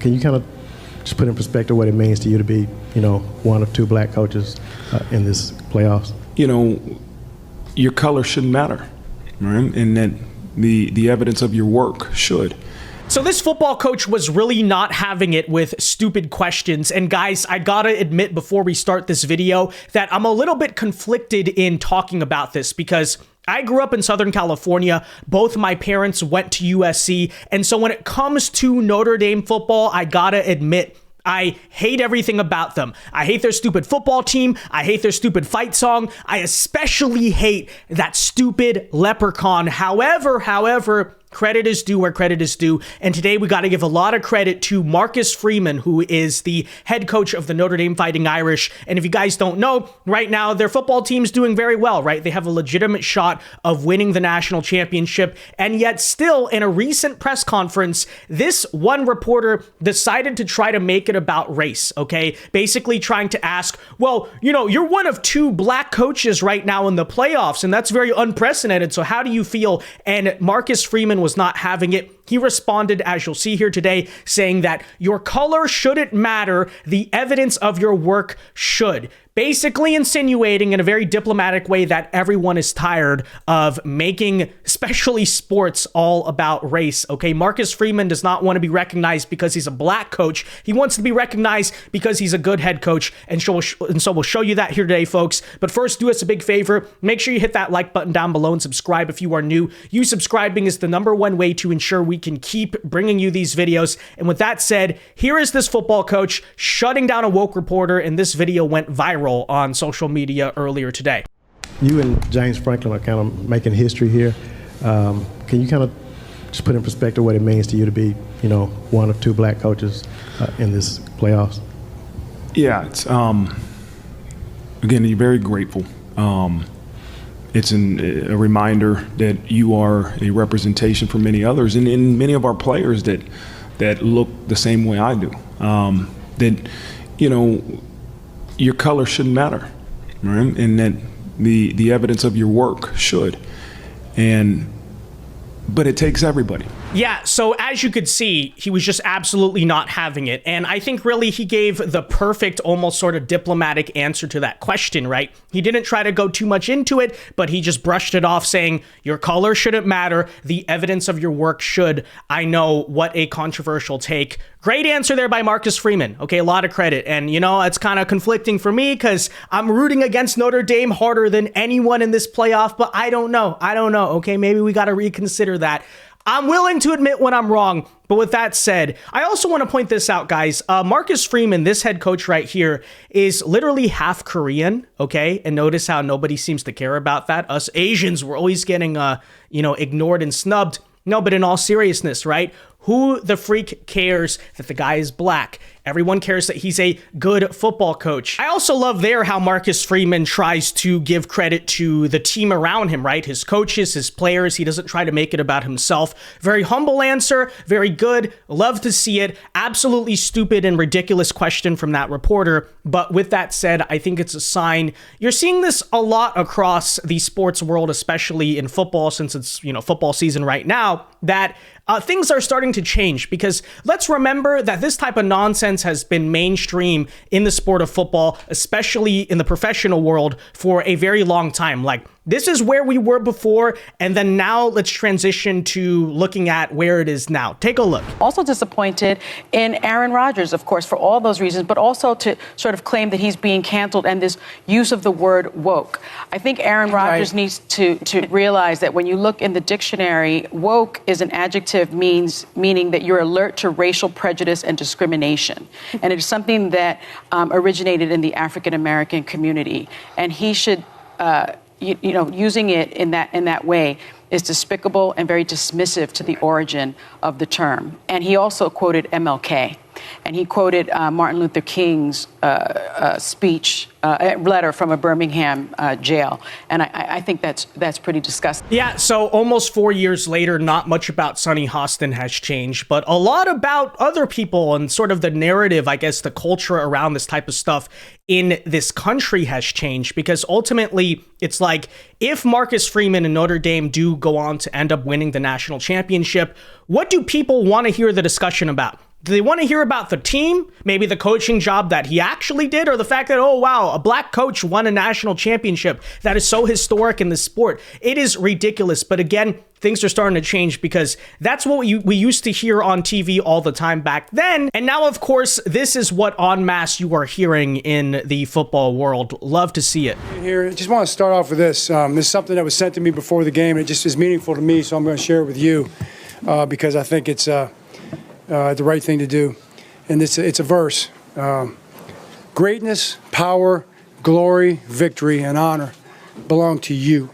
Can you kind of just put in perspective what it means to you to be, one of two black coaches in this playoffs? Your color shouldn't matter, right? And that the evidence of your work should. So this football coach was really not having it with stupid questions. And guys, I gotta admit before we start this video that I'm a little bit conflicted in talking about this because I grew up in Southern California. Both my parents went to USC. And so when it comes to Notre Dame football, I gotta admit, I hate everything about them. I hate their stupid football team. I hate their stupid fight song. I especially hate that stupid leprechaun. However, credit is due where credit is due. And today we got to give a lot of credit to Marcus Freeman, who is the head coach of the Notre Dame Fighting Irish. And if you guys don't know, right now their football team's doing very well, right? They have a legitimate shot of winning the national championship. And yet still in a recent press conference, this one reporter decided to try to make it about race, okay? Basically trying to ask, well, you're one of two black coaches right now in the playoffs, and that's very unprecedented. So how do you feel? And Marcus Freeman was not having it. He responded, as you'll see here today, saying that your color shouldn't matter. The evidence of your work should. Basically insinuating in a very diplomatic way that everyone is tired of making, especially sports, all about race. Okay, Marcus Freeman does not want to be recognized because he's a black coach. He wants to be recognized because he's a good head coach. And so we'll show you that here today, folks. But first, do us a big favor. Make sure you hit that like button down below and subscribe if you are new. You subscribing is the #1 way to ensure we can keep bringing you these videos. And with that said, here is this football coach shutting down a woke reporter, and this video went viral on social media earlier today. You and James Franklin are kind of making history here. Can you kind of just put in perspective what it means to you to be, one of two black coaches in this playoffs? Yeah, it's again, you're very grateful. It's a reminder that you are a representation for many others, and many of our players that look the same way I do. Your color shouldn't matter, right? And that the evidence of your work should. But it takes everybody. Yeah, so as you could see, he was just absolutely not having it. And I think really he gave the perfect, almost sort of diplomatic answer to that question, right? He didn't try to go too much into it, but he just brushed it off saying, your color shouldn't matter. The evidence of your work should. I know, what a controversial take. Great answer there by Marcus Freeman. Okay, a lot of credit. And, it's kind of conflicting for me because I'm rooting against Notre Dame harder than anyone in this playoff, but I don't know. Okay, maybe we got to reconsider that. I'm willing to admit when I'm wrong, but with that said, I also want to point this out, guys. Marcus Freeman, this head coach right here, is literally half Korean, okay? And notice how nobody seems to care about that. Us Asians, we're always getting, ignored and snubbed. No, but in all seriousness, right? Who the freak cares that the guy is black? Everyone cares that he's a good football coach. I also love there how Marcus Freeman tries to give credit to the team around him, right? His coaches, his players. He doesn't try to make it about himself. Very humble answer. Very good. Love to see it. Absolutely stupid and ridiculous question from that reporter. But with that said, I think it's a sign. You're seeing this a lot across the sports world, especially in football, since it's, football season right now, that things are starting to change, because let's remember that this type of nonsense has been mainstream in the sport of football, especially in the professional world, for a very long time. Like, this is where we were before, and then now let's transition to looking at where it is now. Take a look. Also disappointed in Aaron Rodgers, of course, for all those reasons, but also to sort of claim that he's being canceled and this use of the word woke. I think Aaron Rodgers needs to realize that when you look in the dictionary, woke is an adjective meaning that you're alert to racial prejudice and discrimination. And it is something that originated in the African American community. And he should using it in that way is despicable and very dismissive to the origin of the term. And he also quoted MLK, and he quoted Martin Luther King's speech, letter from a Birmingham jail. And I think that's pretty disgusting. Yeah, so almost 4 years later, not much about Sonny Hostin has changed, but a lot about other people and sort of the narrative, I guess, the culture around this type of stuff in this country has changed, because ultimately it's like, if Marcus Freeman and Notre Dame do go on to end up winning the national championship, what do people want to hear the discussion about? Do they want to hear about the team, maybe the coaching job that he actually did, or the fact that, oh, wow, a black coach won a national championship that is so historic in the sport? It is ridiculous. But again, things are starting to change because that's what we used to hear on TV all the time back then. And now, of course, this is what en masse you are hearing in the football world. Love to see it. Here, I just want to start off with this. This is something that was sent to me before the game. And it just is meaningful to me, so I'm going to share it with you because I think it's the right thing to do. And it's a verse. Greatness, power, glory, victory, and honor belong to you.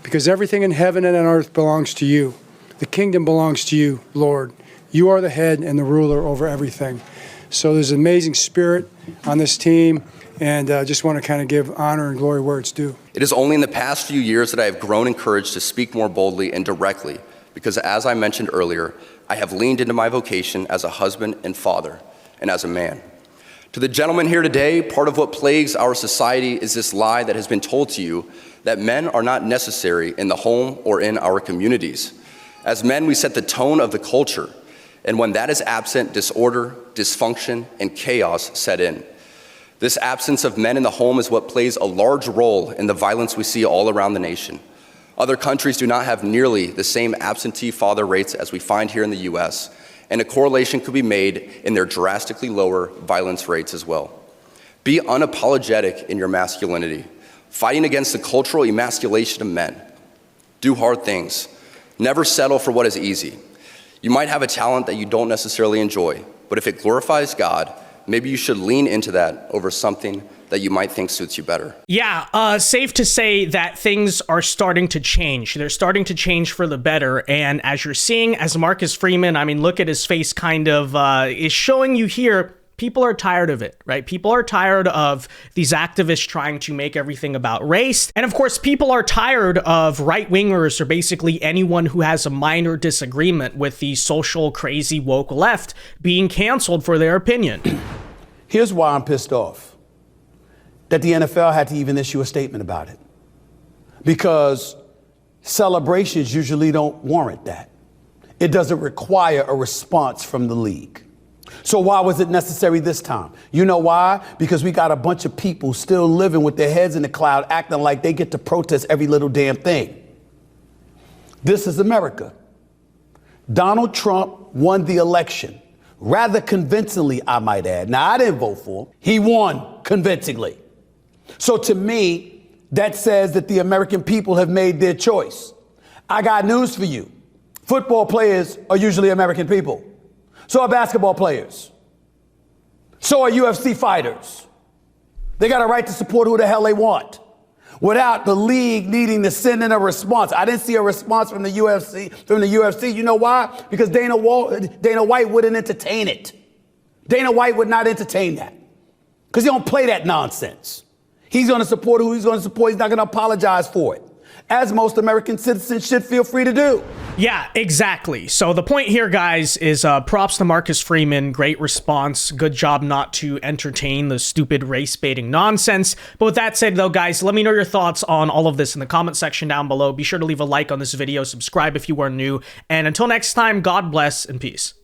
Because everything in heaven and on earth belongs to you. The kingdom belongs to you, Lord. You are the head and the ruler over everything. So there's an amazing spirit on this team, and just want to kind of give honor and glory where it's due. It is only in the past few years that I have grown encouraged to speak more boldly and directly, because as I mentioned earlier, I have leaned into my vocation as a husband and father, and as a man. To the gentlemen here today, part of what plagues our society is this lie that has been told to you that men are not necessary in the home or in our communities. As men, we set the tone of the culture, and when that is absent, disorder, dysfunction, and chaos set in. This absence of men in the home is what plays a large role in the violence we see all around the nation. Other countries do not have nearly the same absentee father rates as we find here in the US, and a correlation could be made in their drastically lower violence rates as well. Be unapologetic in your masculinity, fighting against the cultural emasculation of men. Do hard things. Never settle for what is easy. You might have a talent that you don't necessarily enjoy, but if it glorifies God, maybe you should lean into that over something that you might think suits you better. Yeah, safe to say that things are starting to change. They're starting to change for the better. And as you're seeing, as Marcus Freeman, I mean, look at his face kind of is showing you here, people are tired of it, right? People are tired of these activists trying to make everything about race. And of course, people are tired of right-wingers or basically anyone who has a minor disagreement with the social, crazy, woke left being canceled for their opinion. Here's why I'm pissed off. That the NFL had to even issue a statement about it. Because celebrations usually don't warrant that. It doesn't require a response from the league. So why was it necessary this time? You know why? Because we got a bunch of people still living with their heads in the cloud, acting like they get to protest every little damn thing. This is America. Donald Trump won the election, rather convincingly, I might add. Now, I didn't vote for him. He won convincingly. So to me, that says that the American people have made their choice. I got news for you. Football players are usually American people. So are basketball players. So are UFC fighters. They got a right to support who the hell they want without the league needing to send in a response. I didn't see a response from the UFC. You know why? Because Dana White wouldn't entertain it. Dana White would not entertain that because he don't play that nonsense. He's going to support who he's going to support. He's not going to apologize for it, as most American citizens should feel free to do. Yeah, exactly. So the point here, guys, is props to Marcus Freeman. Great response. Good job not to entertain the stupid race-baiting nonsense. But with that said, though, guys, let me know your thoughts on all of this in the comment section down below. Be sure to leave a like on this video. Subscribe if you are new. And until next time, God bless and peace.